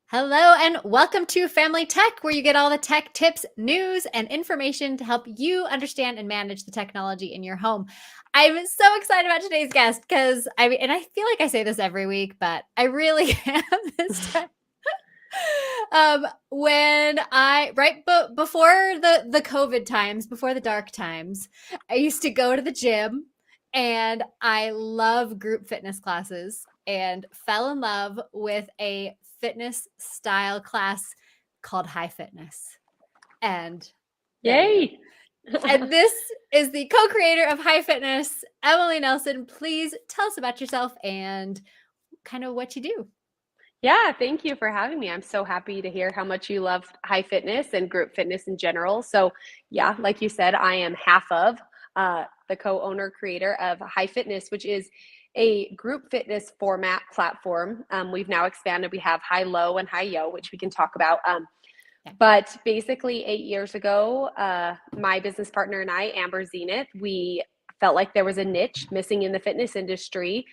Hello and welcome to Family Tech, where you get all the tech tips, news, and information to help you understand and manage the technology in your home. I'm so excited about today's guest because and I feel like I say this every week, but I really am this time. When I before the COVID times, before the dark times, I used to go to the gym, and I love group fitness classes, and fell in love with a fitness style class called High Fitness. And there you go. Yay. And this is the co-creator of High Fitness, Emily Nelson. Please tell us about yourself and kind of what you do. Yeah, thank you for having me. I'm so happy to hear how much you love high fitness and group fitness in general. So, yeah, like you said, I am half of the co-owner creator of High Fitness, which is a group fitness format platform. We've now expanded. We have High Low and High Yo, which we can talk about. But basically, 8 years ago, my business partner and I, Amber Zenith, we felt like there was a niche missing in the fitness industry.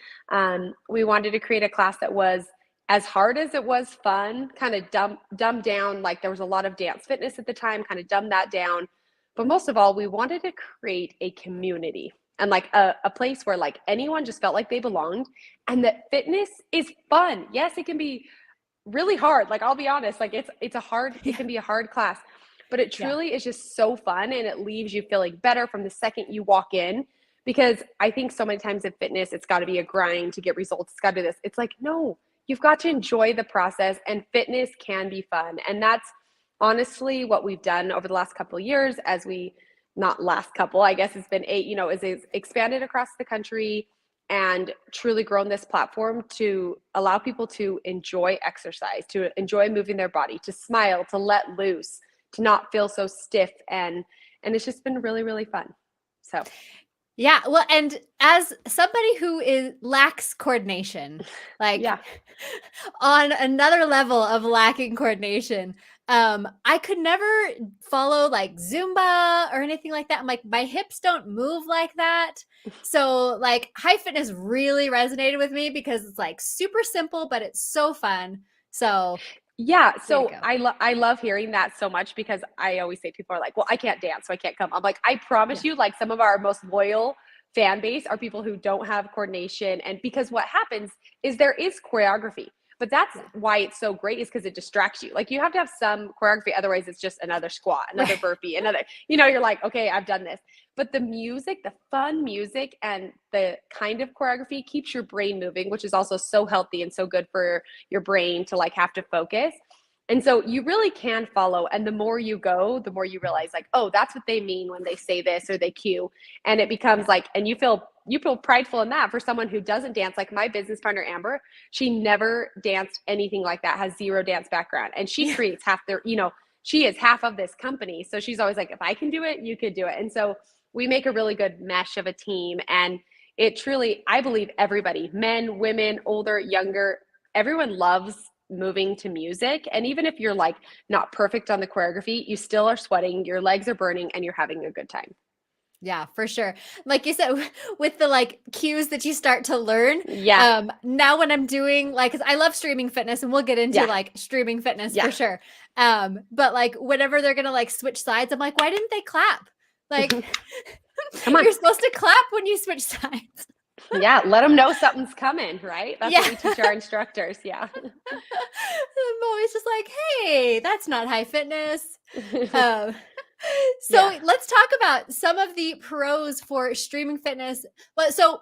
We wanted to create a class that was as hard as it was fun, kind of dumbed down. Like there was a lot of dance fitness at the time, kind of dumbed that down. But most of all, we wanted to create a community and like a place where like anyone just felt like they belonged and that fitness is fun. Yes, it can be really hard. Like I'll be honest, like it can be a hard class, but it Yeah. truly is just so fun and it leaves you feeling better from the second you walk in. Because I think so many times in fitness, it's got to be a grind to get results. It's got to do this. It's like, no, you've got to enjoy the process and fitness can be fun. And that's honestly what we've done over the last couple of years as we, not last couple, I guess it's been 8, is expanded across the country and truly grown this platform to allow people to enjoy exercise, to enjoy moving their body, to smile, to let loose, to not feel so stiff, and it's just been really, really fun. So Yeah, well, and as somebody who lacks coordination, like yeah. on another level of lacking coordination, I could never follow like Zumba or anything like that. I'm like, my hips don't move like that. So like High Fitness really resonated with me because it's like super simple, but it's so fun. So Yeah, way to so go. I love hearing that so much because I always say people are like, "Well, I can't dance, so I can't come." I'm like, "I Yeah. promise you, like some of our most loyal fan base are people who don't have coordination." And because what happens is there is choreography, but that's Yeah. why it's so great is because it distracts you. Like you have to have some choreography, otherwise it's just another squat, another Right. burpee, another, you're like, "Okay, I've done this." But the music, the fun music and the kind of choreography keeps your brain moving, which is also so healthy and so good for your brain to like have to focus. And so you really can follow. And the more you go, the more you realize like, oh, that's what they mean when they say this or they cue. And it becomes Yeah. like, and you feel prideful in that for someone who doesn't dance. Like my business partner, Amber, she never danced anything like that, has zero dance background. And she Yeah. creates half their, she is half of this company. So she's always like, if I can do it, you could do it. And so we make a really good mesh of a team. And it truly, I believe everybody, men, women, older, younger, everyone loves moving to music. And even if you're like not perfect on the choreography, you still are sweating, your legs are burning, and you're having a good time. Yeah, for sure. Like you said, with the like cues that you start to learn. Yeah. Now when I'm doing like, cause I love streaming fitness and we'll get into Yeah. like streaming fitness Yeah. for sure. But like whenever they're gonna like switch sides, I'm like, why didn't they clap? Like Come on. you're supposed to clap when you switch sides. Yeah. Let them know something's coming, right? That's what Yeah. we teach our instructors. Yeah. I'm always just like, hey, that's not High Fitness. Um, so Yeah. let's talk about some of the pros for streaming fitness. But so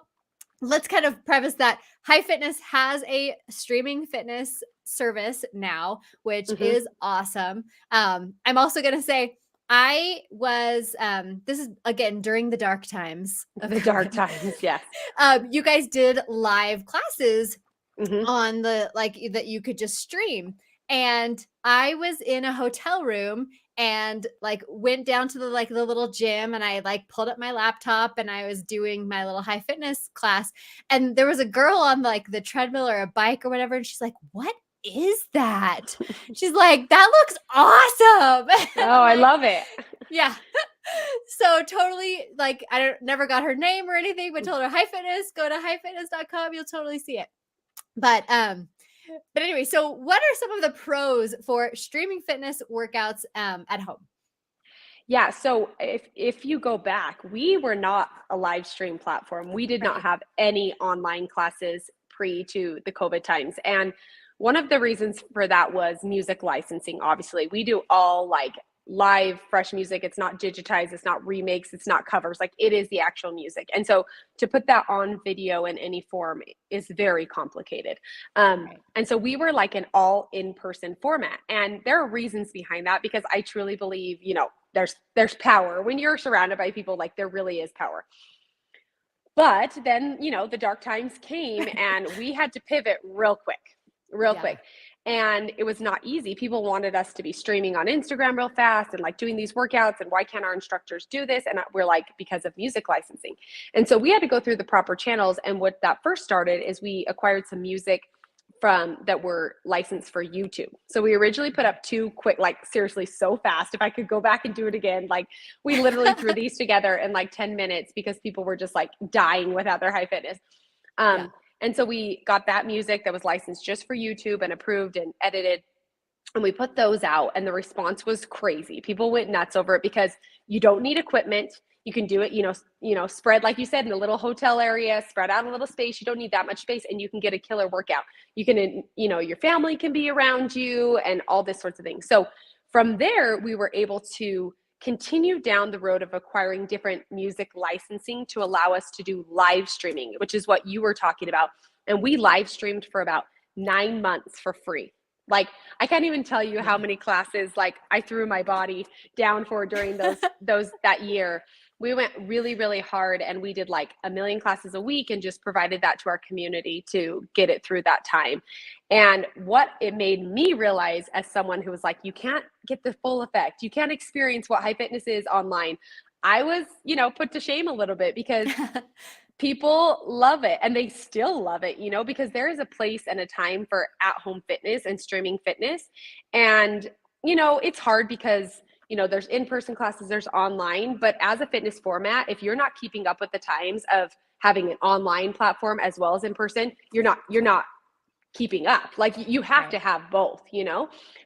let's kind of preface that High Fitness has a streaming fitness service now, which Hmm. is awesome. I'm also going to say, I was, this is again during the dark times of The dark COVID. times. Yes. You guys did live classes Hmm. on the like that you could just stream. And I was in a hotel room and like went down to the little gym, and I like pulled up my laptop and I was doing my little High Fitness class, and there was a girl on like the treadmill or a bike or whatever, and she's like, "What is that?" She's like, "That looks awesome." And Oh, I'm I like, love it. "Yeah." So totally like I don't never got her name or anything, but told her High Fitness, go to highfitness.com, you'll totally see it. But But anyway, so what are some of the pros for streaming fitness workouts at home? Yeah, so if you go back, we were not a live stream platform. We did not Right. have any online classes pre to the COVID times. And one of the reasons for that was music licensing, obviously. We do all like live fresh music. It's not digitized, it's not remakes, it's not covers. Like it is the actual music. And so to put that on video in any form is very complicated. Right. And so we were like an all in person format. And there are reasons behind that because I truly believe, there's power when you're surrounded by people, like there really is power. But then, the dark times came and we had to pivot real Yeah. quick. And it was not easy. People wanted us to be streaming on Instagram real fast and like doing these workouts. And why can't our instructors do this? And we're like, because of music licensing. And so we had to go through the proper channels. And what that first started is we acquired some music from that were licensed for YouTube. So we originally put up two quick, like seriously, so fast. If I could go back and do it again, like we literally threw these together in like 10 minutes because people were just like dying without their high fitness. Yeah. And so we got that music that was licensed just for YouTube and approved and edited. And we put those out, and the response was crazy. People went nuts over it because you don't need equipment. You can do it, spread, like you said, in a little hotel area, spread out a little space. You don't need that much space, and you can get a killer workout. You can, your family can be around you and all this sorts of things. So from there, we were able to continue down the road of acquiring different music licensing to allow us to do live streaming, which is what you were talking about. And we live streamed for about 9 months for free. Like I can't even tell you how many classes like I threw my body down for during those that year. We went really, really hard, and we did like 1 million classes a week and just provided that to our community to get it through that time. And what it made me realize as someone who was like, you can't get the full effect. You can't experience what high fitness is online. I was, put to shame a little bit because people love it and they still love it, because there is a place and a time for at-home fitness and streaming fitness. And, it's hard because, there's in-person classes, there's online, but as a fitness format, if you're not keeping up with the times of having an online platform as well as in person, you're not keeping up. Like you have to have both,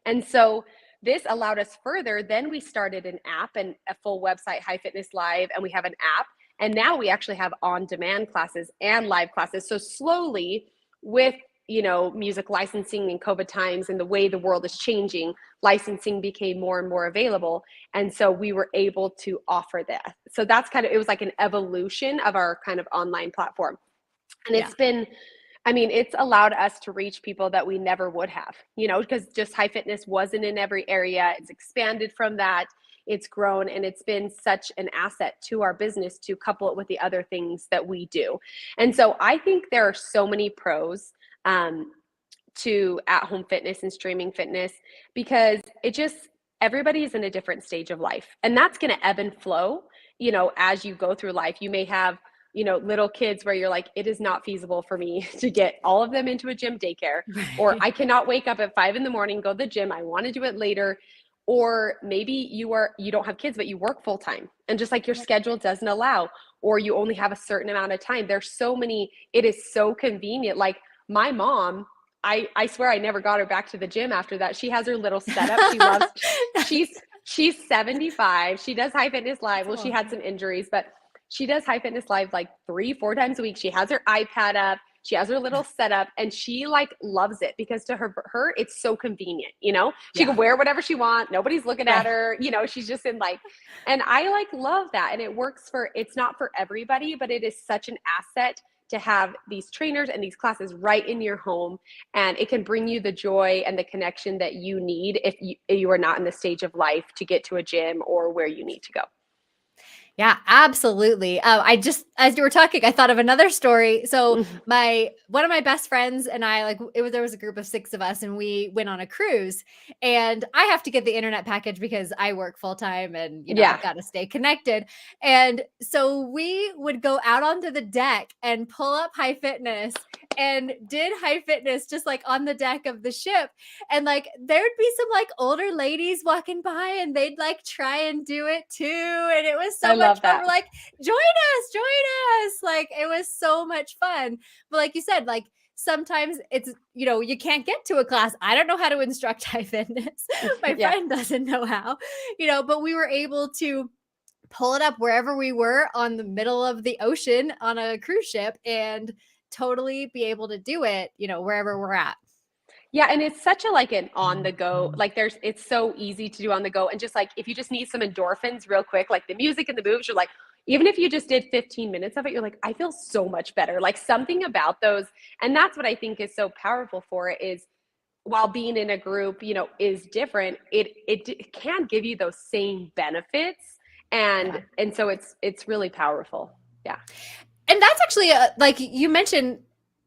And so this allowed us further. Then we started an app and a full website, High Fitness Live, and we have an app. And now we actually have on-demand classes and live classes. So slowly with, music licensing and COVID times and the way the world is changing, licensing became more and more available. And so we were able to offer that. So that's it was like an evolution of our kind of online platform. And Yeah. it's allowed us to reach people that we never would have, because just high fitness wasn't in every area. It's expanded from that. It's grown, and it's been such an asset to our business to couple it with the other things that we do. And so I think there are so many pros to at-home fitness and streaming fitness because everybody's in a different stage of life, and that's going to ebb and flow, as you go through life. You may have little kids where you're like, it is not feasible for me to get all of them into a gym daycare, or I cannot wake up at 5 a.m, go to the gym. I want to do it later. Or maybe you don't have kids, but you work full time and just like your schedule doesn't allow, or you only have a certain amount of time. There's so many, it is so convenient. Like my mom, I swear I never got her back to the gym after that. She has her little setup. She loves, she's 75. She does High Fitness Live. Well, she had some injuries, but she does High Fitness Live like 3-4 times a week. She has her iPad up. She has her little setup, and she like loves it because to her it's so convenient. She can wear whatever she wants. Nobody's looking at her. She's just in like, and I like love that. And it works it's not for everybody, but it is such an asset to have these trainers and these classes right in your home, and it can bring you the joy and the connection that you need if you are not in the stage of life to get to a gym or where you need to go. Yeah, absolutely. As you were talking, I thought of another story. So one of my best friends and I, there was a group of 6 of us, and we went on a cruise. And I have to get the internet package because I work full time, and I've got to stay connected. And so we would go out onto the deck and pull up High Fitness and did High Fitness just like on the deck of the ship. And like there'd be some like older ladies walking by, and they'd like try and do it too. And it was so much fun. We're like, join us. Like it was so much fun. But like you said, like sometimes it's, you can't get to a class. I don't know how to instruct high fitness. My Yeah. friend doesn't know how, but we were able to pull it up wherever we were on the middle of the ocean on a cruise ship and totally be able to do it, wherever we're at. Yeah, and it's such a like an on the go, like it's so easy to do on the go. And just like if you just need some endorphins real quick, like the music and the moves, you're like, even if you just did 15 minutes of it, you're like, I feel so much better. Like something about those. And that's what I think is so powerful for it is while being in a group, is different, it can give you those same benefits. Yeah. And so it's really powerful. Yeah. And that's actually like you mentioned,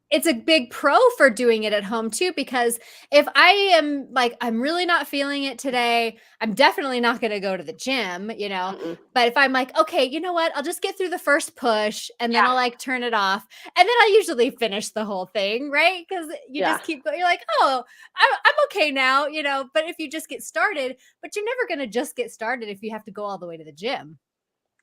it's a big pro for doing it at home too, because if I am like, I'm really not feeling it today, I'm definitely not going to go to the gym, Mm-mm. but if I'm like, okay, you know what, I'll just get through the first push and then Yeah. I'll like turn it off. And then I usually finish the whole thing, right? Because you Yeah. just keep going. You're like, oh, I'm okay now, but if you just get started, but you're never going to just get started if you have to go all the way to the gym.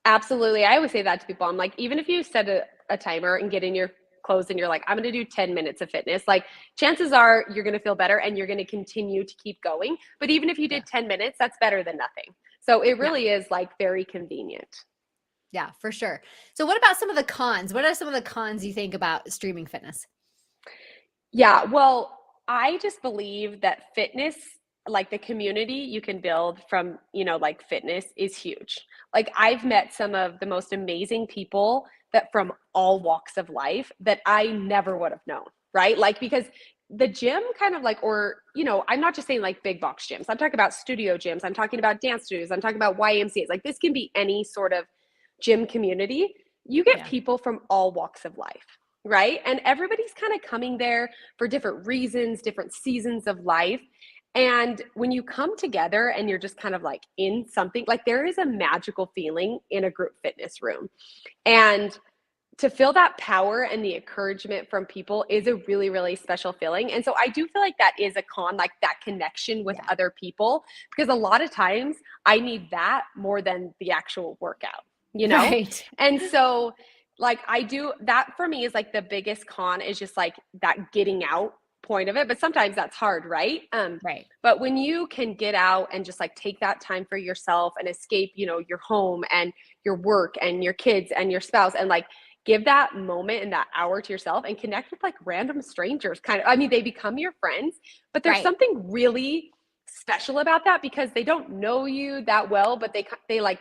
Absolutely. I always say that to people. I'm like, even if you set a timer and get in your clothes and you're like, I'm going to do 10 minutes of fitness, like chances are you're going to feel better and you're going to continue to keep going. But even if you Yeah. did 10 minutes, that's better than nothing. So it Yeah. really is like very convenient. Yeah, for sure. So what about some of the cons? What are some of the cons you think about streaming fitness? Yeah, well, I just believe that fitness, like the community you can build from, like fitness is huge. Like I've met some of the most amazing people that from all walks of life that I never would have known, right? Like because the gym kind of like, or, I'm not just saying like big box gyms. I'm talking about studio gyms. I'm talking about dance studios. I'm talking about YMCA's. Like this can be any sort of gym community. You get Yeah. people from all walks of life, right? And everybody's kind of coming there for different reasons, different seasons of life. And when you come together and you're just kind of like in something, like there is a magical feeling in a group fitness room. And to feel that power and the encouragement from people is a really, really special feeling. And so I do feel like that is a con, like that connection with Yeah. other people, because a lot of times I need that more than the actual workout. Right. And so like I do that for me is like the biggest con is just like that getting out point of it. But sometimes that's hard, right? Right. But when you can get out and just like take that time for yourself and escape, your home and your work and your kids and your spouse and like give that moment and that hour to yourself and connect with like random strangers kind of, I mean, they become your friends, but there's Right. something really special about that because they don't know you that well, but they like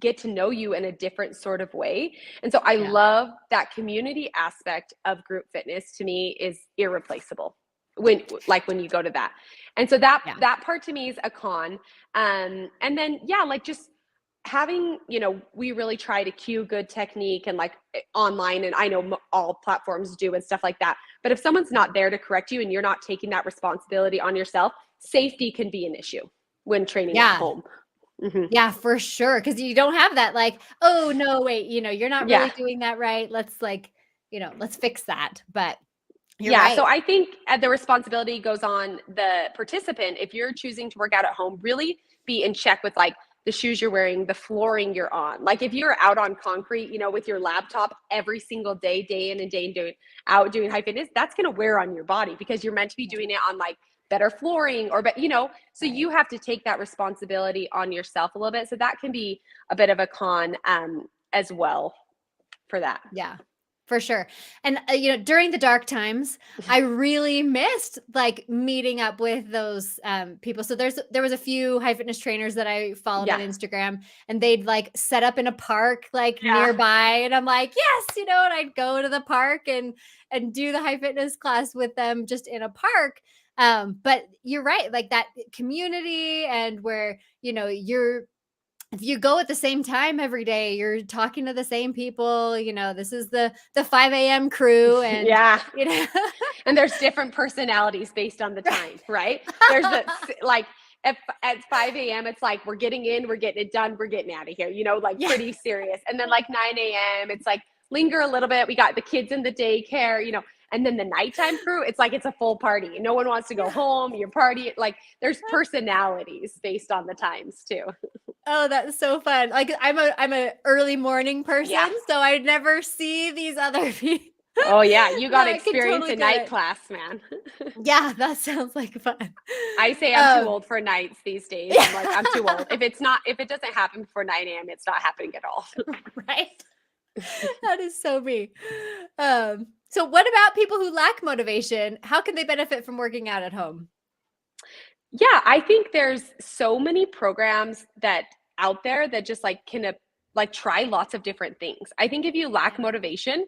get to know you in a different sort of way. And so I Yeah. love that community aspect of group fitness to me is irreplaceable when you go to that. And so that Yeah. that part to me is a con. And then yeah, like just having, we really try to cue good technique and like online, and I know all platforms do and stuff like that. But if someone's not there to correct you and you're not taking that responsibility on yourself, safety can be an issue when training at Yeah. home. Hmm. Yeah, for sure. Cause you don't have that like, oh no, wait, you're not Yeah. really doing that right. Let's like, let's fix that. But you're Yeah, so right. I think the responsibility goes on the participant. If you're choosing to work out at home, really be in check with like the shoes you're wearing, the flooring you're on. Like if you're out on concrete, with your laptop every single day, day in and day and doing high fitness, that's going to wear on your body because you're meant to be Yeah. doing it on like better flooring so Right. you have to take that responsibility on yourself a little bit. So that can be a bit of a con as well for that. Yeah. For sure. And during the dark times, I really missed like meeting up with those people. So there was a few high fitness trainers that I followed on Yeah. Instagram, and they'd like set up in a park like Yeah. nearby, and I'm like, yes, and I'd go to the park and do the high fitness class with them just in a park. But you're right, like that community and where you're if you go at the same time every day, you're talking to the same people, this is the 5 a.m. crew and Yeah. you know And there's different personalities based on the time, right? There's like at 5 a.m. it's like we're getting in, we're getting it done, we're getting out of here, like Yeah. pretty serious. And then like 9 a.m. it's like linger a little bit. We got the kids in the daycare. And then the nighttime crew, it's like it's a full party. No one wants to go Yeah. home. You're party like there's personalities based on the times too. Oh, that's so fun. Like I'm a early morning person, Yeah. so I never see these other people. Oh yeah, you got to I can experience totally a get night it. class, man. Yeah, that sounds like fun. I say I'm too Um, old for nights these days. I'm like, I'm too old. yeah, If it doesn't happen before 9 a.m., it's not happening at all. right. That is so me. So what about people who lack motivation? How can they benefit from working out at home? Yeah, I think there's so many programs that out there that just like can like try lots of different things. I think if you lack Yeah. motivation,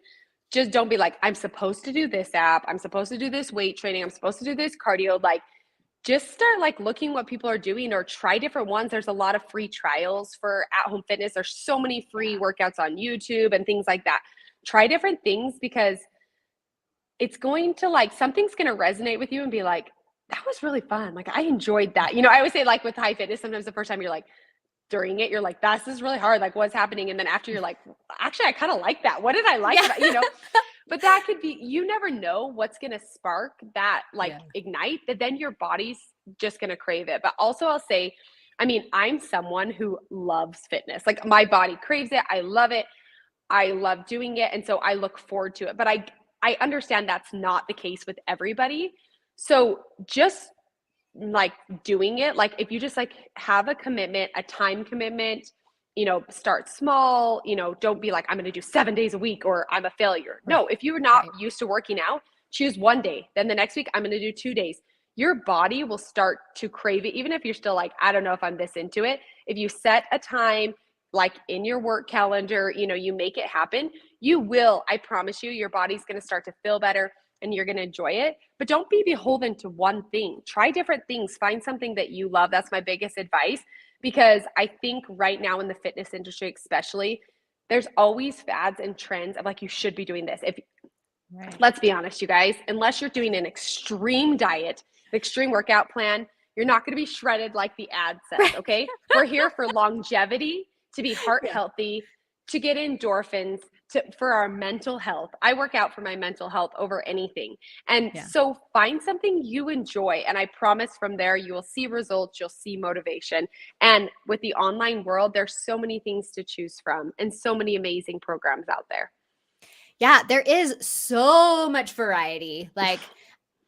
just don't be like, I'm supposed to do this app, I'm supposed to do this weight training, I'm supposed to do this cardio. Like, just start like looking what people are doing or try different ones. There's a lot of free trials for at home fitness. There's so many free Yeah. workouts on YouTube and things like that. Try different things because it's going to like something's going to resonate with you and be like, that was really fun. Like I enjoyed that. You know, I always say like with high fitness, sometimes the first time you're like during it, you're like, this is really hard. Like what's happening? And then after you're like, actually, I kind of like that. What did I like Yeah. about, you know? But that could be, you never know what's going to spark that like Yeah. ignite that then your body's just going to crave it. But also I'll say, I mean, I'm someone who loves fitness. Like my body craves it. I love it. I love doing it. And so I look forward to it. But I understand that's not the case with everybody. So just like doing it, like if you just like have a commitment, a time commitment, you know, start small, you know, don't be like, I'm going to do 7 days a week or I'm a failure. Right. No, if you're not Right. used to working out, choose one day. Then the next week, I'm going to do 2 days. Your body will start to crave it, even if you're still like, I don't know if I'm this into it. If you set a time, like in your work calendar, you know, you make it happen, you will, I promise you, your body's going to start to feel better and you're going to enjoy it. But don't be beholden to one thing. Try different things. Find something that you love. That's my biggest advice because I think right now in the fitness industry, especially, there's always fads and trends of like, you should be doing this. If Right. let's be honest, you guys, unless you're doing an extreme diet, an extreme workout plan, you're not going to be shredded like the ad says. Right. Okay. We're here for longevity, to be heart Yeah. healthy, to get endorphins, for our mental health. I work out for my mental health over anything. And Yeah. so find something you enjoy. And I promise from there, you will see results, you'll see motivation. And with the online world, there's so many things to choose from and so many amazing programs out there. Yeah, there is so much variety. Like,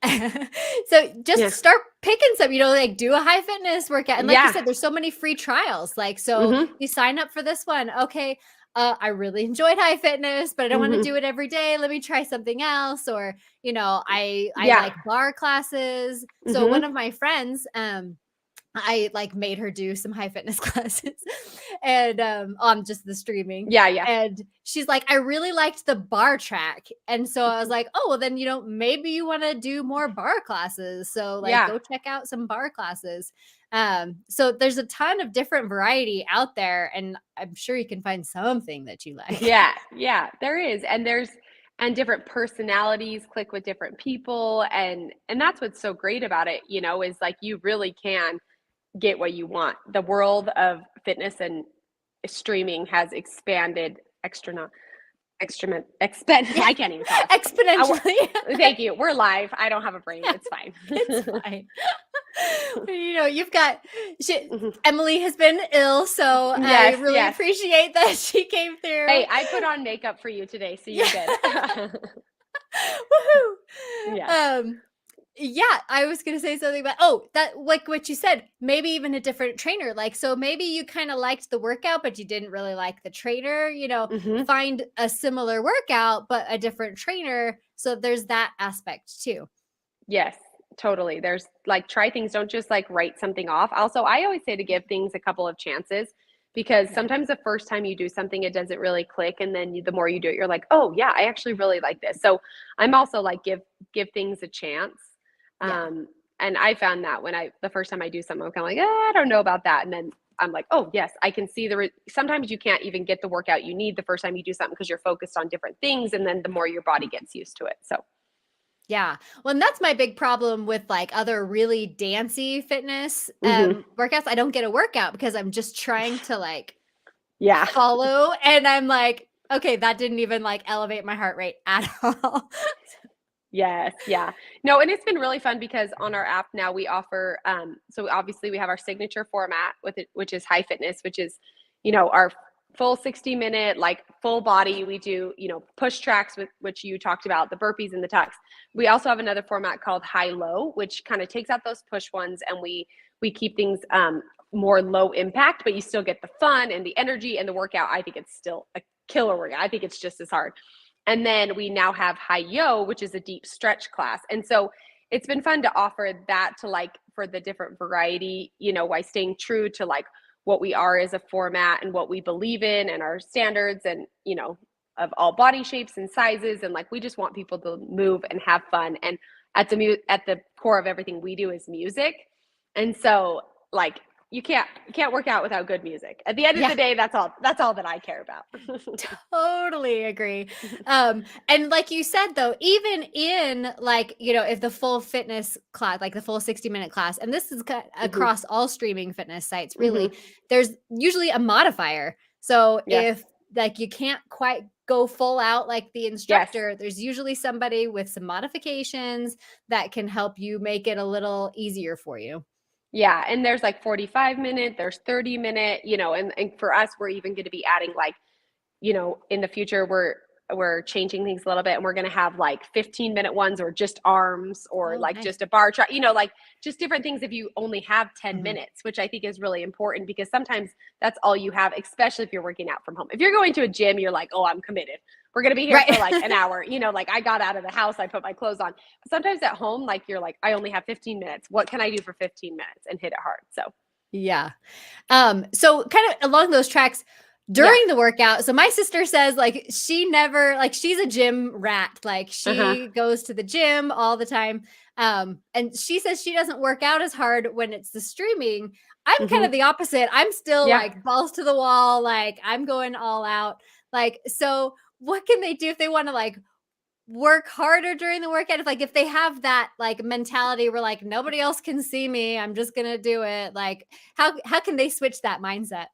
so just Yeah. start picking some, like do a high fitness workout. And like you Yeah. said, there's so many free trials. Like, so Mm-hmm. you sign up for this one. Okay. I really enjoyed high fitness, but I don't want to Mm-hmm. do it every day. Let me try something else. Or, I Yeah. like bar classes. So one Mhm. of my friends, I like made her do some high fitness classes and on just the streaming. Yeah, yeah. And she's like, I really liked the bar track. And so I was Mhm. like, oh, well, then, maybe you want to do more bar classes. So like Yeah. go check out some bar classes. So there's a ton of different variety out there, and I'm sure you can find something that you like. Yeah, yeah, there is, and different personalities click with different people, and that's what's so great about it, you know, is like you really can get what you want. The world of fitness and streaming has expanded expand Yeah. I can't even talk. Exponentially. Thank you. We're live. I don't have a brain. Yeah, It's fine. it's fine. You've got Mhm. Emily has been ill, so I Yes, really yes. appreciate that she came through. Hey, I put on makeup for you today, so you're Yeah. good. Woohoo. Yes. Yeah, I was gonna say something about, oh, that, like what you said, maybe even a different trainer. Like, so maybe you kind of liked the workout, but you didn't really like the trainer, Mhm. find a similar workout, but a different trainer. So there's that aspect too. Yes, totally. There's like try things, don't just like write something off. Also, I always say to Yeah. give things a couple of chances because Yeah. sometimes the first time you do something, it doesn't really click. And then the more you do it, you're like, oh yeah, I actually really like this. So I'm also like, give things a chance. Yeah. Um, and I found that when the first time I do something, I'm kind of like, I don't know about that. And then I'm like, oh yes, I can see sometimes you can't even get the workout you need the first time you do something because you're focused on different things. And then the more your body gets used to it. So Yeah. Well, and that's my big problem with like other really dancey fitness mhm. workouts. I don't get a workout because I'm just trying to like Yeah. follow, and I'm like, okay, that didn't even like elevate my heart rate at all. Yes, yeah. No, and it's been really fun because on our app now we offer so obviously we have our signature format with it, which is high fitness, which is, you know, our full 60-minute, like full body. We do, push tracks, with which you talked about, the burpees and the tucks. We also have another format called high low, which kind of takes out those push ones, and we keep things more low impact, but you still get the fun and the energy and the workout. I think it's still a killer workout. I think it's just as hard. And then we now have high yo, which is a deep stretch class. And so it's been fun to offer that to, like, for the different variety, while staying true to like what we are as a format and what we believe in and our standards, and, of all body shapes and sizes. And like, we just want people to move and have fun. And at the core of everything we do is music. And so, like, you can't work out without good music. At the end of the day, that's all that I care about. Totally agree. And like you said, though, even in, like, if the full fitness class, like the full 60-minute class, and this is across all streaming fitness sites, really, there's usually a modifier. So if, like, you can't quite go full out like the instructor, there's usually somebody with some modifications that can help you make it a little easier for you. Yeah. And there's like 45-minute, there's 30-minute, and for us, we're even going to be adding, like, in the future, we're changing things a little bit, and we're going to have like 15-minute ones, or just arms, or nice. Just a bar chart, like just different things if you only have 10 minutes, which I think is really important, because sometimes that's all you have, especially if you're working out from home. If you're going to a gym, you're like, oh, I'm committed. We're going to be here for like an hour, like I got out of the house, I put my clothes on. But sometimes at home, like, you're like, I only have 15 minutes. What can I do for 15 minutes and hit it hard? So, yeah. So kind of along those tracks, during the workout, so my sister says, like, she never, like, she's a gym rat. Like, she goes to the gym all the time. And she says she doesn't work out as hard when it's the streaming. I'm kind of the opposite. I'm still like balls to the wall. Like, I'm going all out. Like, so what can they do if they want to, like, work harder during the workout? If they have that, like, mentality where, like, nobody else can see me, I'm just going to do it. Like, how can they switch that mindset?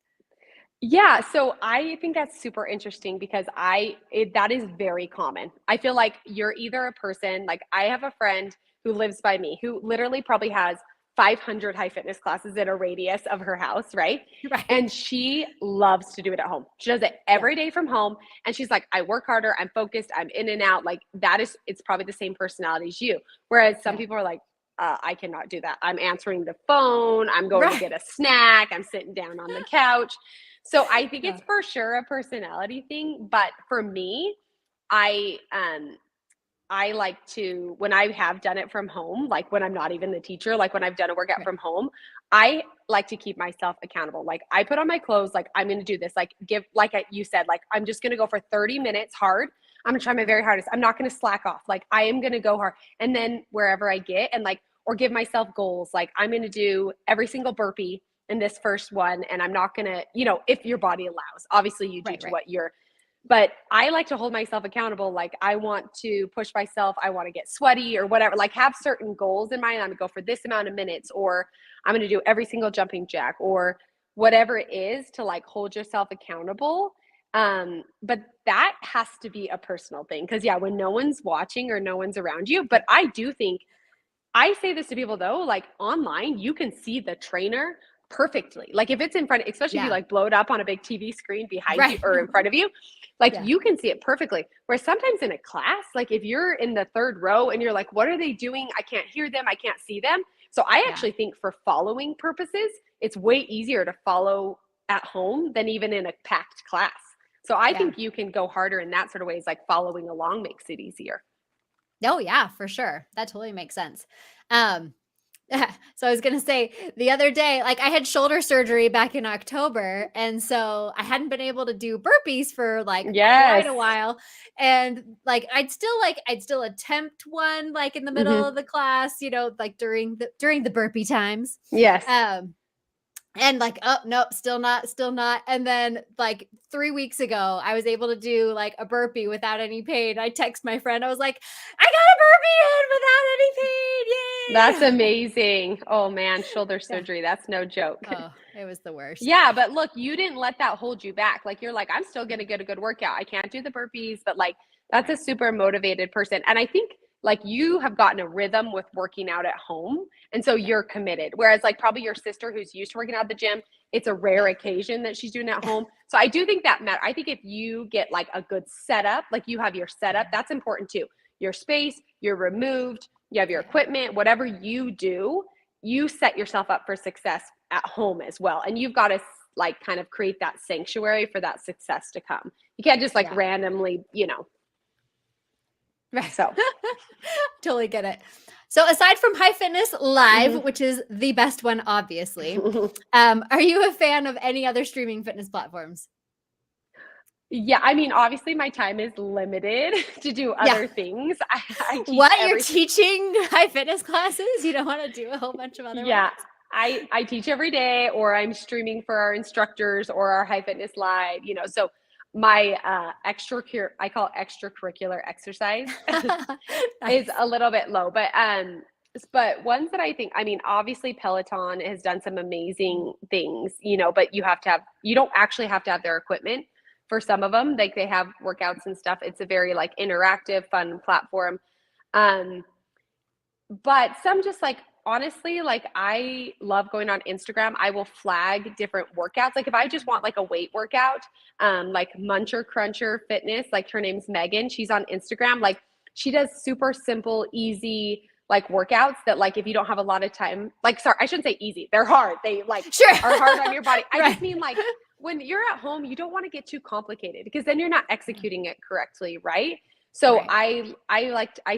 Yeah, so I think that's super interesting, because that is very common. I feel like you're either a person, like, I have a friend who lives by me who literally probably has 500 high fitness classes in a radius of her house, right? Right. And she loves to do it at home. She does it every day from home. And she's like, I work harder, I'm focused, I'm in and out. Like, it's probably the same personality as you. Whereas some people are like, I cannot do that. I'm answering the phone, I'm going to get a snack, I'm sitting down on the couch. So I think it's for sure a personality thing. But for me, I like to, when I have done it from home, like when I'm not even the teacher, like when I've done a workout from home, I like to keep myself accountable. Like, I put on my clothes, like, I'm going to do this, like, you said, like, I'm just going to go for 30 minutes hard. I'm going to try my very hardest. I'm not going to slack off. Like, I am going to go hard. And then wherever I get, and like, or give myself goals. Like, I'm going to do every single burpee in this first one. And I'm not going to, if your body allows, obviously you do what you're, but I like to hold myself accountable. Like, I want to push myself. I want to get sweaty or whatever, like, have certain goals in mind. I'm gonna go for this amount of minutes, or I'm going to do every single jumping jack, or whatever it is, to like hold yourself accountable. But that has to be a personal thing. Cause when no one's watching or no one's around you, but I do think, I say this to people though, like, online, you can see the trainer perfectly. Like, if it's in front, especially if you like blow it up on a big TV screen behind you or in front of you, like you can see it perfectly. Where sometimes in a class, like, if you're in the third row and you're like, what are they doing? I can't hear them. I can't see them. So I actually think for following purposes, it's way easier to follow at home than even in a packed class. So I think you can go harder in that sort of ways, like following along makes it easier. Oh yeah, for sure. That totally makes sense. So I was going to say, the other day, like, I had shoulder surgery back in October. And so I hadn't been able to do burpees for like quite a while. And like, I'd still attempt one, like, in the middle of the class, like during the burpee times. And like, oh, nope, still not. And then like 3 weeks ago, I was able to do like a burpee without any pain. I text my friend. I was like, I got a burpee in without any pain. Yay. That's amazing. Oh man, shoulder surgery. That's no joke. Oh, it was the worst. Yeah, but look, you didn't let that hold you back. Like, you're like, I'm still going to get a good workout. I can't do the burpees, but like, that's a super motivated person. And I think, like you have gotten a rhythm with working out at home. And so you're committed. Whereas like probably your sister who's used to working out at the gym, it's a rare occasion that she's doing it at home. So I do think that matter. I think if you get like a good setup, like you have your setup, that's important too. Your space, you're removed, you have your equipment, whatever you do, you set yourself up for success at home as well. And you've got to like kind of create that sanctuary for that success to come. You can't just like randomly, you know. Right. So totally get it. So aside from High Fitness Live, which is the best one, obviously, are you a fan of any other streaming fitness platforms? Yeah, I mean, obviously my time is limited to do other things. I teach what, you're teaching High Fitness classes? You don't want to do a whole bunch of other ones? I teach every day, or I'm streaming for our instructors or our High Fitness Live, you know. So my I call extracurricular exercise is a little bit low, but ones that I think, I mean, obviously Peloton has done some amazing things, you know, but you don't actually have to have their equipment for some of them. Like they have workouts and stuff. It's a very like interactive, fun platform. But some just like, honestly, like I love going on Instagram. I will flag different workouts. Like if I just want like a weight workout, like Muncher Cruncher Fitness, like her name's Megan. She's on Instagram. Like she does super simple, easy like workouts that like if you don't have a lot of time, like sorry, I shouldn't say easy. They're hard. They like are hard on your body. I just mean like when you're at home, you don't want to get too complicated because then you're not executing it correctly, right? So I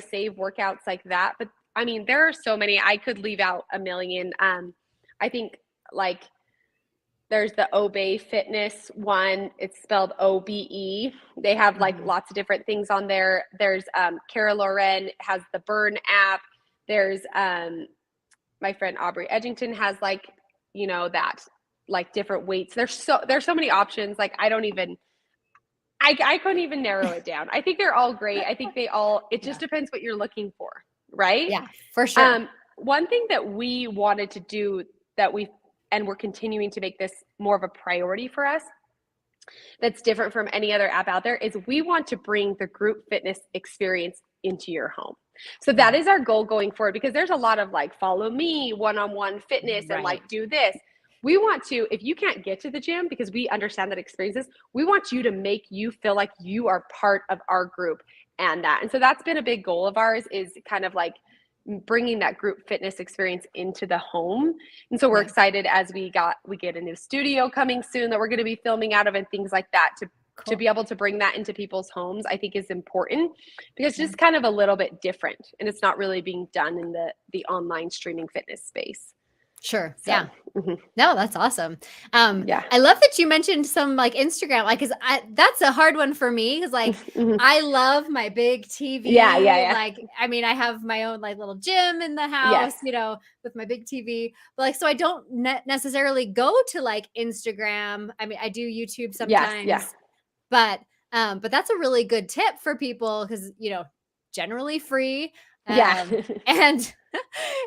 save workouts like that, but I mean, there are so many. I could leave out a million. I think like there's the Obey Fitness one. It's spelled OBE. They have like lots of different things on there. There's Cara Loren has the Burn app. There's my friend Aubrey Edgington has like, you know, that like different weights. There's so many options. Like I couldn't even narrow it down. I think they're all great. I think it just depends what you're looking for. Right? Yeah, for sure. One thing that we wanted to do and we're continuing to make this more of a priority for us that's different from any other app out there is we want to bring the group fitness experience into your home. So that is our goal going forward because there's a lot of like follow me, one-on-one fitness and like do this. We want to, if you can't get to the gym because we understand that experiences, we want you to make you feel like you are part of our group. And so that's been a big goal of ours is kind of like bringing that group fitness experience into the home. And so we're excited as we get a new studio coming soon that we're going to be filming out of and things like that to be able to bring that into people's homes, I think is important because it's just kind of a little bit different and it's not really being done in the online streaming fitness space. Sure. So, yeah. No, that's awesome. I love that you mentioned some like Instagram, like, cause that's a hard one for me. Cause like, I love my big TV. Yeah. Like, I mean, I have my own like little gym in the house, you know, with my big TV, but like, so I don't necessarily go to like Instagram. I mean, I do YouTube sometimes, but that's a really good tip for people. Cause you know, generally free.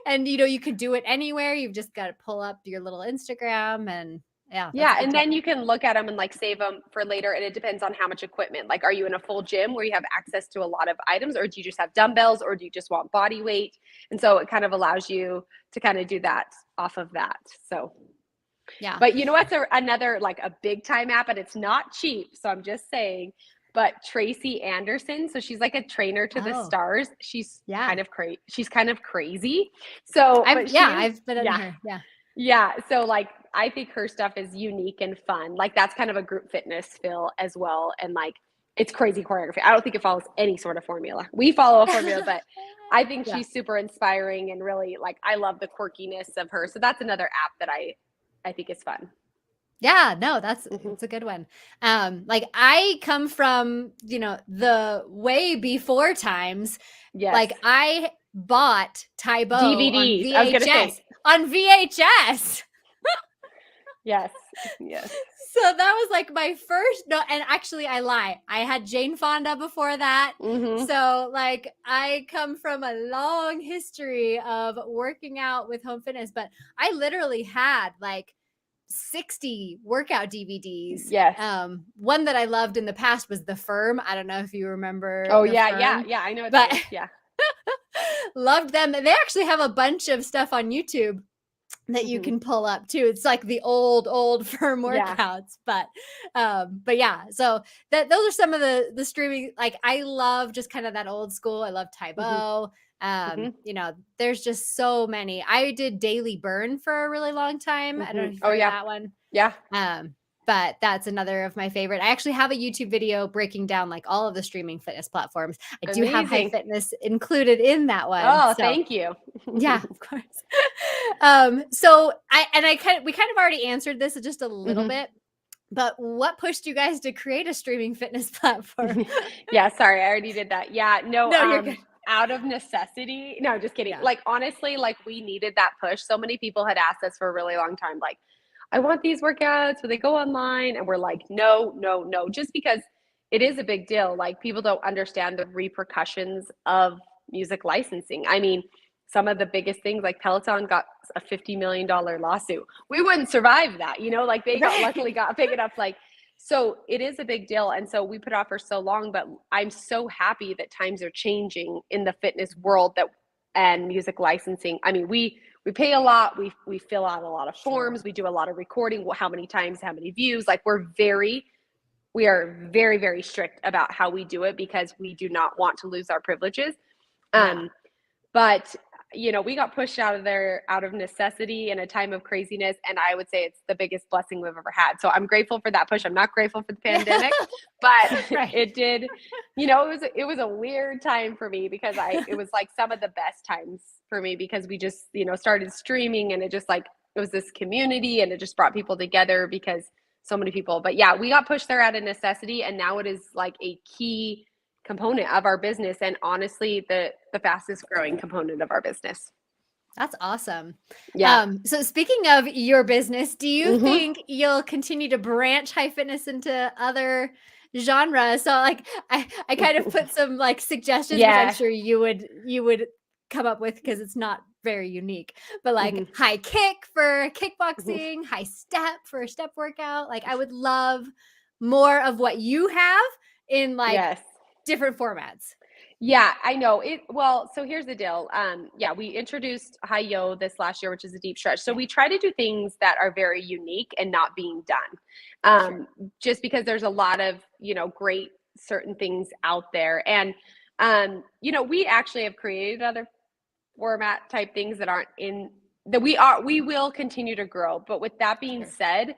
And you know, you could do it anywhere. You've just got to pull up your little Instagram and and then you can look at them and like save them for later. And it depends on how much equipment. Like, are you in a full gym where you have access to a lot of items, or do you just have dumbbells, or do you just want body weight? And so it kind of allows you to kind of do that off of that. So but you know what's another like a big time app, and it's not cheap. So I'm just saying. But Tracy Anderson, so she's like a trainer to the stars. She's kind of crazy. She's kind of crazy. So I've been in her. Yeah. So like, I think her stuff is unique and fun. Like that's kind of a group fitness feel as well. And like, it's crazy choreography. I don't think it follows any sort of formula. We follow a formula, but I think she's super inspiring and really like, I love the quirkiness of her. So that's another app that I think is fun. Yeah, no, that's a good one. Like I come from, you know, the way before times. Like I bought Tae Bo DVDs on VHS. Yes. So that was like my first, and actually I lie. I had Jane Fonda before that. So like I come from a long history of working out with home fitness, but I literally had like 60 workout DVDs. One that I loved in the past was The Firm. I don't know if you remember. Oh, yeah. I know. But Loved them. They actually have a bunch of stuff on YouTube that you Mhm. can pull up too. It's like the old firm Yeah. workouts, but yeah. So those are some of the streaming. Like I love just kind of that old school. I love Mhm. Tybo. Mhm. There's just so many. I did Daily Burn for a really long time. I don't know Mhm. if you've Oh, heard of yeah. that one. Yeah. But that's another of my favorite. I actually have a YouTube video breaking down like all of the streaming fitness platforms. I do have High Amazing. Fitness included in that one. Oh, So thank you. yeah, of course. So we kind of already answered this just a little Mhm. bit, but what pushed you guys to create a streaming fitness platform? Yeah, sorry, I already did that. Yeah, no, No, you're good. out of necessity. No, just kidding. Yeah. Like honestly, like we needed that push. So many people had asked us for a really long time, like, I want these workouts, will they go online? And we're like, no, no, no, just because it is a big deal. Like people don't understand the repercussions of music licensing. I mean, some of the biggest things like Peloton got a $50 million lawsuit. We wouldn't survive that, like they got luckily Right. got big enough, like so it is a big deal. And so we put off for so long, but I'm so happy that times are changing in the fitness world that and music licensing. I mean, we pay a lot, we fill out a lot of Sure. forms, we do a lot of recording, how many times, how many views. Like we are very, very strict about how we do it because we do not want to lose our privileges. Yeah. Um, but we got pushed out of there out of necessity in a time of craziness, and I would say it's the biggest blessing we've ever had. So I'm grateful for that push. I'm not grateful for the pandemic, but Right. it did. It was a weird time for me because it was like some of the best times for me because we just started streaming, and it just like it was this community, and it just brought people together because so many people. But yeah, we got pushed there out of necessity, and now it is like a key component of our business, and honestly the fastest growing component of our business. That's awesome. Yeah. So speaking of your business, do you Hmm. think you'll continue to branch High Fitness into other genres? So like I kind of put some like suggestions, which I'm Yeah. sure you would come up with because it's not very unique. But like Hmm. high kick for Hmm. kickboxing, high step for a step workout. Like I would love more of what you have in like Yes. different formats. Yeah, I know it. Well, so here's the deal. Yeah, we introduced High Yo this last year, which is a deep stretch. So Yeah, we try to do things that are very unique and not being done. sure. Just because there's a lot of, great certain things out there. And, we actually have created other format type things that aren't in that we will continue to grow. But with that being Sure. said,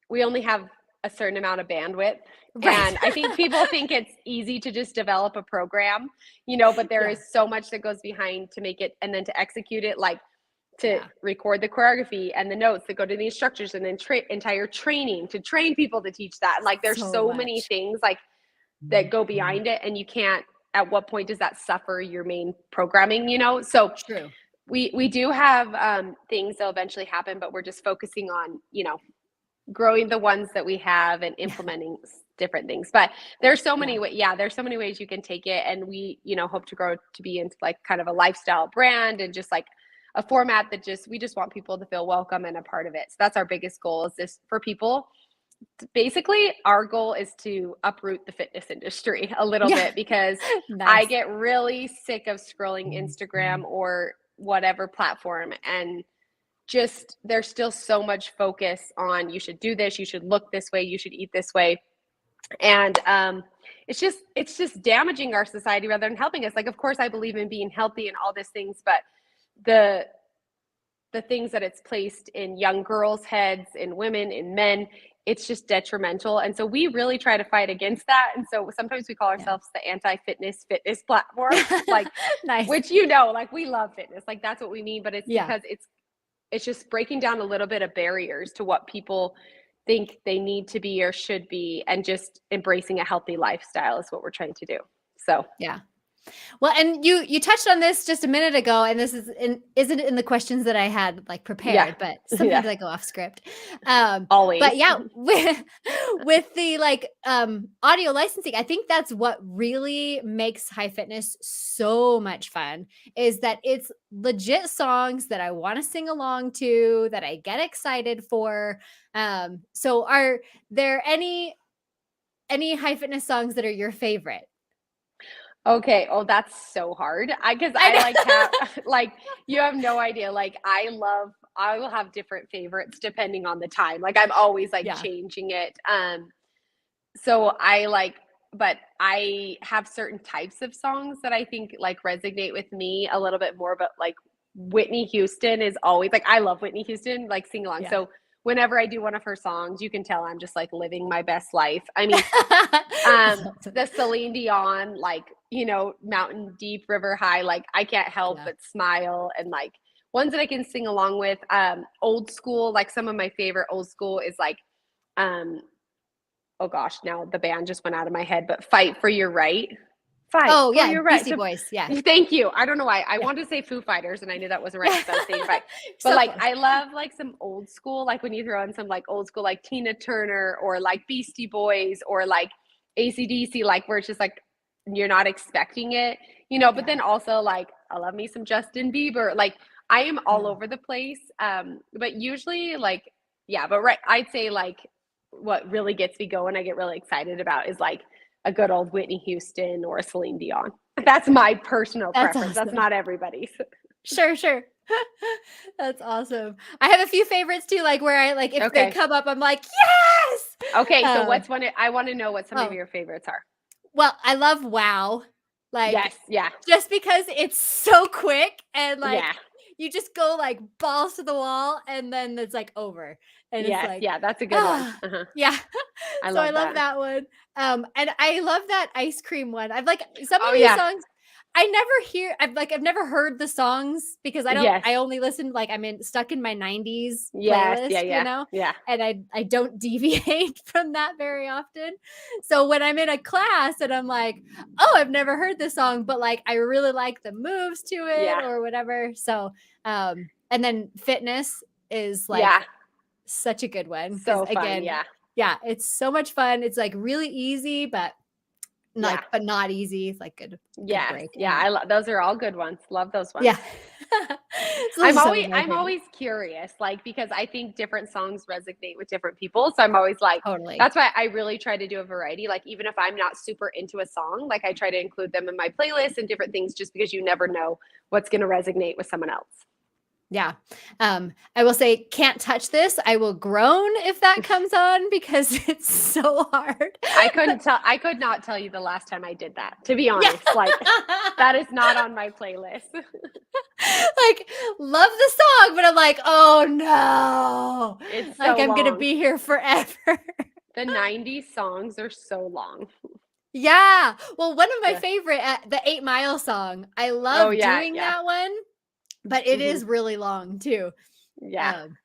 we only have a certain amount of bandwidth. Right. And I think people think it's easy to just develop a program, but there Yeah. is so much that goes behind to make it and then to execute it, like to Yeah. record the choreography and the notes that go to the instructors and then entire training to train people to teach that. And like there's So so many much. things like that go behind it, and you can't, at what point does that suffer your main programming? So True. we do have things that'll eventually happen, but we're just focusing on growing the ones that we have and Yeah. implementing different things. But there's so Yeah. many there's so many ways you can take it, and we hope to grow to be into like kind of a lifestyle brand and just like a format that we just want people to feel welcome and a part of it. So that's our biggest goal, is this for people. Basically our goal is to uproot the fitness industry a little Yeah. bit, because I Nice. get really sick of scrolling Instagram or whatever platform, and just there's still so much focus on you should do this, you should look this way, you should eat this way. And it's just damaging our society rather than helping us. Like, of course I believe in being healthy and all these things, but the the things that it's placed in young girls' heads, in women, in men, it's just detrimental. And so we really try to fight against that. And so sometimes we call Yeah. ourselves the anti-fitness platform, like, Nice. which like we love fitness, like that's what we mean, but it's Yeah. because it's just breaking down a little bit of barriers to what people think they need to be or should be, and just embracing a healthy lifestyle is what we're trying to do. So, Yeah. Well, and you touched on this just a minute ago, and this isn't in the questions that I had like yeah. prepared, but Yeah, sometimes I go off script. But always. yeah, with the like audio licensing, I think that's what really makes High Fitness so much fun, is that it's legit songs that I want to sing along to, that I get excited for. So are there any High Fitness songs that are your favorite? Okay. Oh, that's so hard. Because I I like have know. like you have no idea. Like I will have different favorites depending on the time. Like I'm always like Yeah. changing it. So I like, but I have certain types of songs that I think like resonate with me a little bit more. But like Whitney Houston is always like, I love Whitney Houston, like sing along. Yeah. So whenever I do one of her songs, you can tell I'm just like living my best life. I mean, That's awesome. the Celine Dion, like, Mountain Deep, River High, like I can't help Yeah. but smile and like ones that I can sing along with. Old school, like some of my favorite old school is like, um, oh gosh, now the band just went out of my head, but Fight for Your Right. Fight Oh, for yeah, Your Right. Beastie So Boys, yeah. thank you. I don't know why. I Yeah. wanted to say Foo Fighters and I knew that wasn't right Yeah. because I was saying fight. But So like close. I love like some old school, like when you throw in some like old school like Tina Turner or like Beastie Boys or like AC/DC, like where it's just like you're not expecting it, but Yeah. then also like I love me some Justin Bieber. Like I am all Oh, over the place. But usually like yeah, but right I'd say like what really gets me going, I get really excited about is like a good old Whitney Houston or a Celine Dion. That's my personal that's preference. That's awesome. not everybody's. Sure, sure. That's awesome. I have a few favorites too, like where I like if they Okay. come up, I'm like, yes. Okay. So what's one? I want to know what some of Oh, your favorites are. well, I love Wow. Like Yes. Yeah. just because it's so quick and like Yeah. you just go like balls to the wall and then it's like over. And it's Yes. like, Yeah. That's a good one. ah, Uh-huh. yeah. I So I love love that. that one. And I love that ice cream one. I've like some of Oh these yeah. songs I never hear I've never heard the songs because Yes. I only listen like I'm in stuck in my 90s Yes. playlist, Yeah. Yeah. Yeah. and I don't deviate from that very often. So when I'm in a class and I'm like, "Oh, I've never heard this song, but like I really like the moves to it Yeah. or whatever." So, and then Fitness is like Yeah. such a good one because So fun. again, Yeah. yeah, it's so much fun. It's like really easy, but Yeah. like but not easy. It's like good Yes. break. Yeah. Those are all good ones. Love those Yeah. ones. So those are some of my I'm favorites. always curious, like, because I think different songs resonate with different people. So I'm always like, Totally. that's why I really try to do a variety. Like, even if I'm not super into a song, like I try to include them in my playlist and different things just because you never know what's going to resonate with someone else. Yeah. I will say, "Can't Touch This." I will groan if that comes on because it's so hard. But I could not tell you the last time I did that, to be yeah. honest. Like, that is not on my playlist. Like, love the song, but I'm like, "Oh, no." It's Like, so I'm gonna long. be here forever. The 90s songs are so long. Yeah. Well, one of my Yeah. favorite, the 8 Mile song, I Oh, love yeah. doing Yeah. that one, but it Hmm. is really long too. Yeah. Um,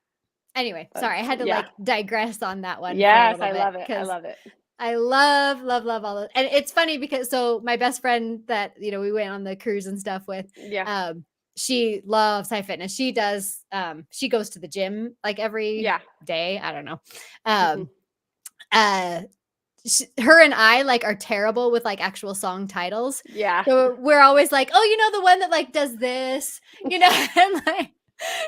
anyway, That's, sorry, I had to yeah. like digress on that one for a Yes. little I bit love it. I because love it. I love, love, love all of and it's funny because so my best friend that, we went on the cruise and stuff with, Yeah. she loves high fitness. She does, she goes to the gym like every Yeah. day. I don't know. Mhm. Um, uh, her and I like are terrible with like actual song titles. Yeah. So we're always like, oh, the one that like does this, and like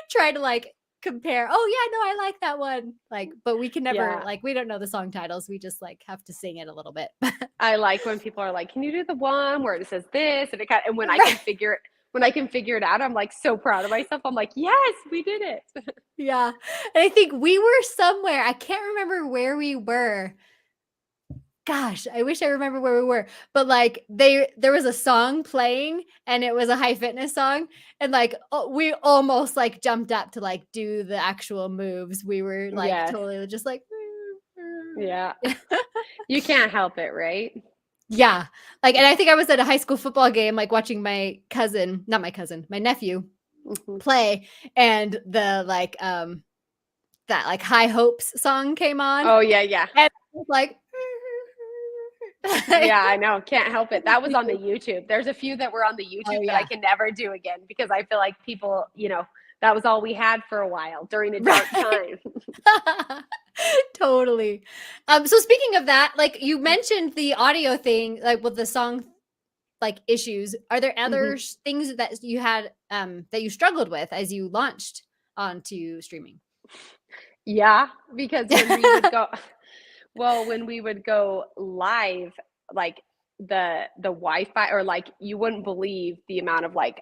try to like compare. Oh yeah, no, I like that one. Like, but we can never Yeah. like we don't know the song titles. We just like have to sing it a little bit. I like when people are like, "Can you do the one where it says this?" And when Right. I can figure it out, I'm like so proud of myself. I'm like, "Yes, we did it." Yeah. And I think we were somewhere. I can't remember where we were. Gosh, I wish I remember where we were, but, like, there was a song playing, and it was a high fitness song, and, like, we almost, like, jumped up to, like, do the actual moves. We were, like, Yes. totally just like Yeah. You can't help it, right? Yeah, like, and I think I was at a high school football game, like, watching my cousin not my cousin, my nephew Mhm. play, and that, like, High Hopes song came on, Oh, yeah, yeah. and I was like Yeah, I know, can't help it. That was on the YouTube. There's a few that were on the Oh, YouTube that I yeah. can never do again because I feel like people, that was all we had for a while during a dark Right. time. Totally. So speaking of that, like you mentioned the audio thing, like with the song like issues. Are there Mhm. other things that you had that you struggled with as you launched onto streaming? Yeah, because when we would go well, when we would go live, like Wi-Fi, or like you wouldn't believe the amount of like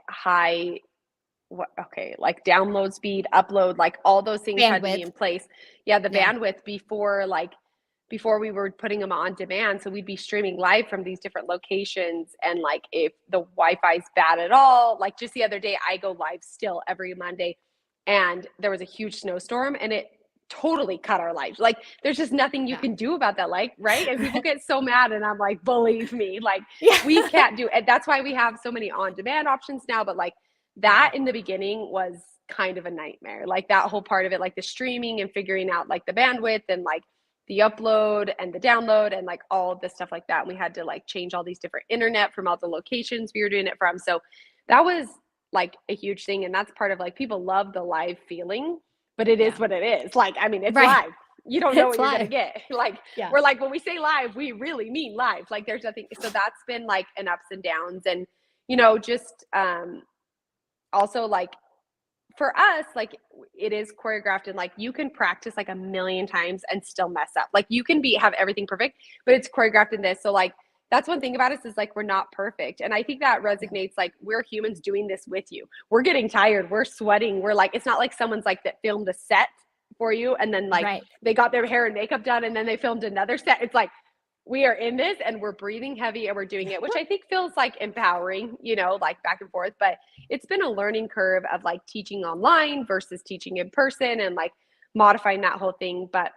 like download speed, upload, like all those things had to be Bandwidth. in place. Yeah, the Yeah. bandwidth before we were putting them on demand. So we'd be streaming live from these different locations. And like if the Wi-Fi is bad at all, like just the other day, I go live still every Monday, and there was a huge snowstorm and it totally cut our lives. Like there's just nothing you Yeah. can do about that, like, right? And people get so mad, and I'm like, believe me, like Yeah. we can't do it. That's why we have so many on-demand options now. But like that in the beginning was kind of a nightmare. Like that whole part of it, like the streaming and figuring out like the bandwidth and like the upload and the download and like all of this stuff like that. And we had to like change all these different internet from all the locations we were doing it from. So that was like a huge thing. And that's part of like people love the live feeling, but it is what it is. Like, I mean, it's Right. live. You don't know It's what you're going live. to get. Like, Yeah. we're like, when we say live, we really mean live. Like, there's nothing. So that's been like an ups and downs. And, you know, just also like for us, like it is choreographed, and like you can practice like a million times and still mess up. Like you can have everything perfect, but it's choreographed in this. So like that's one thing about us is like we're not perfect. And I think that resonates. Like we're humans doing this with you. We're getting tired. We're sweating. We're like, it's not like someone's like that filmed a set for you and then like Right. they got their hair and makeup done and then they filmed another set. It's like we are in this and we're breathing heavy and we're doing it, which I think feels like empowering, you know, like back and forth. But it's been a learning curve of like teaching online versus teaching in person and like modifying that whole thing. But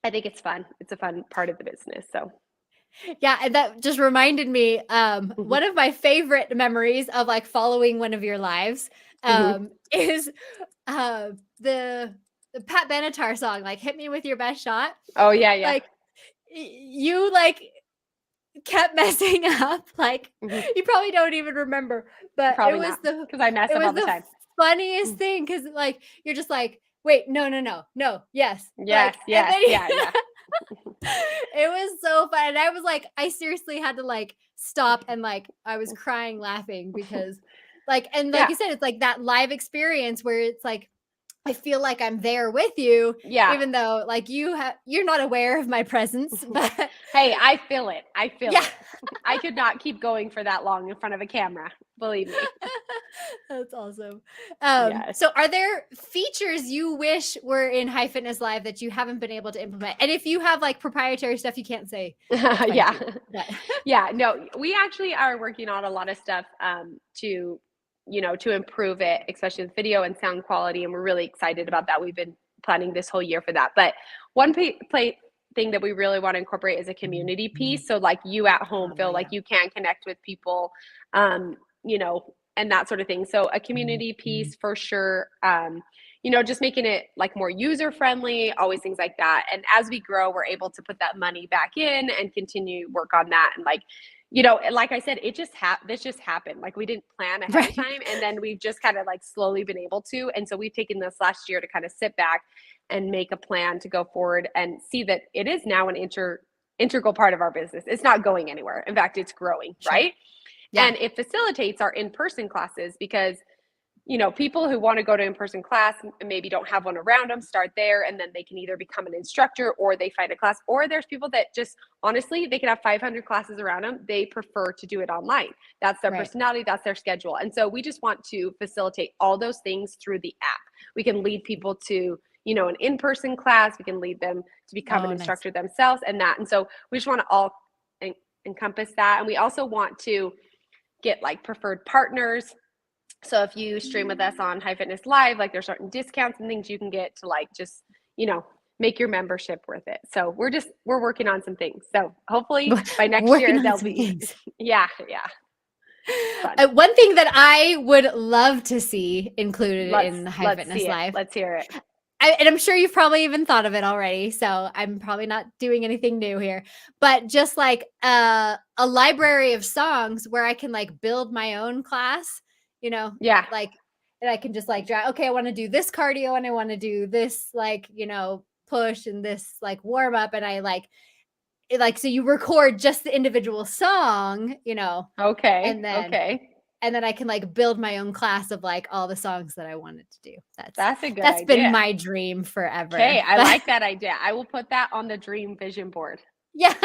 I think it's fun. It's a fun part of the business. So Yeah, and that just reminded me, one of my favorite memories of, like, following one of your lives, is, the Pat Benatar song, like, "Hit Me With Your Best Shot." Oh yeah, yeah. Like, you, like, kept messing up, like, you probably don't even remember, but Probably not, because I mess it up was all the the time. funniest thing because, like, you're just like, "Wait, no, no, no, no, yes." Yes, Like, and yes, then yeah, yeah. it was so fun, and I was like, I seriously had to, like, stop, and, like, I was crying laughing because, like, and like Yeah, you said, it's like that live experience where it's like, I feel like I'm there with you, yeah. even though, like, you're not aware of my presence, but Hey, I feel it. I feel yeah. it. I could not keep going for that long in front of a camera. Believe me. That's awesome. Yes. So are there features you wish were in High Fitness Live that you haven't been able to implement? And if you have like proprietary stuff you can't say, that's fine Yeah. too. But Yeah, no, we actually are working on a lot of stuff to, you know, to improve it, especially with video and sound quality. And we're really excited about that. We've been planning this whole year for that. But one thing that we really want to incorporate is a community piece. So like you at home oh feel like yeah. you can connect with people, you know, and that sort of thing. So a community piece for sure. You know, just making it like more user friendly, always things like that. And as we grow, we're able to put that money back in and continue work on that. And like, you know, like I said, it just this just happened. Like we didn't plan ahead of Right. time, and then we've just kind of like slowly been able to. And so we've taken this last year to kind of sit back and make a plan to go forward and see that it is now an integral part of our business. It's not going anywhere. In fact, it's growing, Sure. right? Yeah. And it facilitates our in-person classes because, you know, people who want to go to in-person class and maybe don't have one around them, start there, and then they can either become an instructor or they find a class. Or there's people that just honestly, they can have 500 classes around them. They prefer to do it online. That's their Right. personality, that's their schedule. And so we just want to facilitate all those things through the app. We can lead people to, you know, an in-person class. We can lead them to become an Oh, nice. instructor themselves and that. And so we just want to all encompass that. And we also want to get like preferred partners. So if you stream with us on High Fitness Live, like there's certain discounts and things you can get to like just, you know, make your membership worth it. So we're working on some things. So hopefully by next Working year on they'll some be things. yeah, yeah. Fun. One thing that I would love to see included in High Let's Fitness see it. Live, Let's hear it. and I'm sure you've probably even thought of it already, so I'm probably not doing anything new here, but just like a library of songs where I can like build my own class, you know, Yeah. like, and I can just like draw, okay, I want to do this cardio and I want to do this, like, you know, push and this like warm up. And I like, like, so you record just the individual song, you know, Okay. and then Okay. I can like build my own class of like all the songs that I wanted to do. That's a good That's been idea. my dream forever. Okay, I But like that idea. I will put that on the dream vision board. yeah.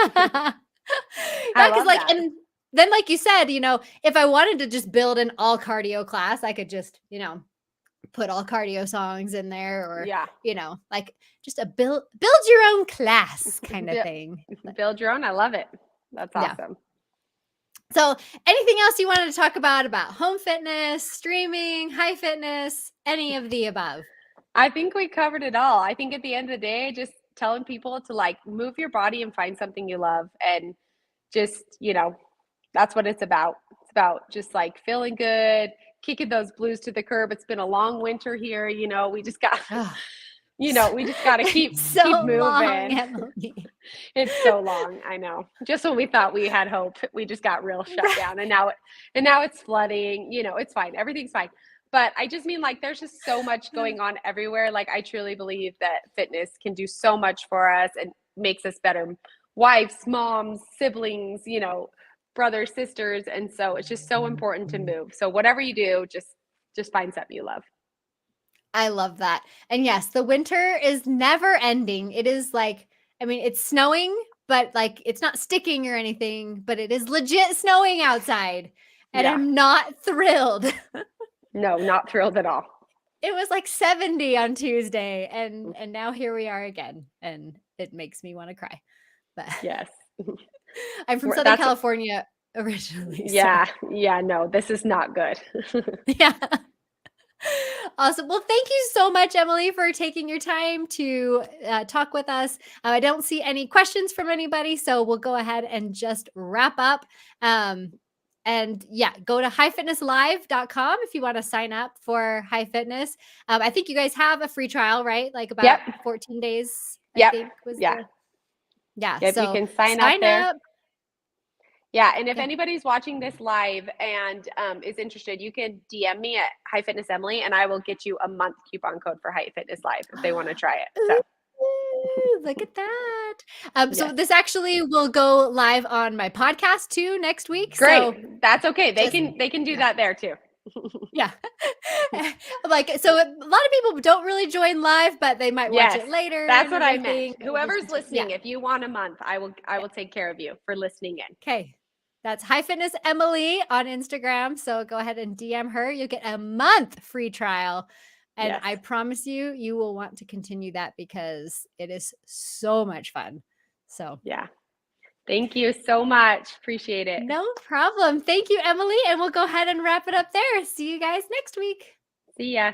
I Because love that. and then like you said, if I wanted to just build an all cardio class, I could just, put all cardio songs in there, or, Yeah. like just a build your own class kind of Buil- thing. Build your own. I love it. That's Yeah. awesome. So, anything else you wanted to talk about home fitness, streaming, high fitness, any of the above? I think we covered it all. I think at the end of the day, just telling people to like move your body and find something you love, and just, that's what it's about. It's about just like feeling good, kicking those blues to the curb. It's been a long winter here, we just got Oh, we just got to so keep long, moving. Emily. It's so long, I know. Just when we thought we had hope, we just got real shut Right. down, and now it's flooding. It's fine. Everything's fine. But I just mean, like, there's just so much going on everywhere. Like, I truly believe that fitness can do so much for us and makes us better wives, moms, siblings, brothers, sisters. And so it's just so important to move. So whatever you do, just find something you love. I love that. And yes, the winter is never ending. It is like, I mean, it's snowing, but like it's not sticking or anything, but it is legit snowing outside. And Yeah. I'm not thrilled. No, not thrilled at all. It was like 70 on Tuesday, and now here we are again, and it makes me want to cry. But Yes. I'm from We're- Southern that's California originally. yeah. Yeah. No, this is not good. Yeah. Awesome. Well, thank you so much, Emily, for taking your time to talk with us. I don't see any questions from anybody, so we'll go ahead and just wrap up. And yeah, go to highfitnesslive.com if you want to sign up for High Fitness. I think you guys have a free trial, right? Like about Yep. 14 days, I Yep. think was Yeah. yeah. Yep. You So can sign up there. up. Yeah, and if Yeah. anybody's watching this live and is interested, you can DM me at High Fitness Emily, and I will get you a month coupon code for High Fitness Live if they want to try it. So Ooh, look at that. So yes, this actually will go live on my podcast too next week. great. So That's okay. They just can do yeah. that there too. Yeah. Like, so a lot of people don't really join live, but they might watch Yes, it later that's and what I meant. everything. and Whoever's listen to it. Yeah. listening, if you want a month, I will take care of you for listening in. Okay. That's High Fitness Emily on Instagram. So go ahead and DM her. You'll get a month free trial. And Yes. I promise you, you will want to continue that because it is so much fun. So, Yeah. Thank you so much. Appreciate it. no problem. Thank you, Emily. And we'll go ahead and wrap it up there. See you guys next week. See ya.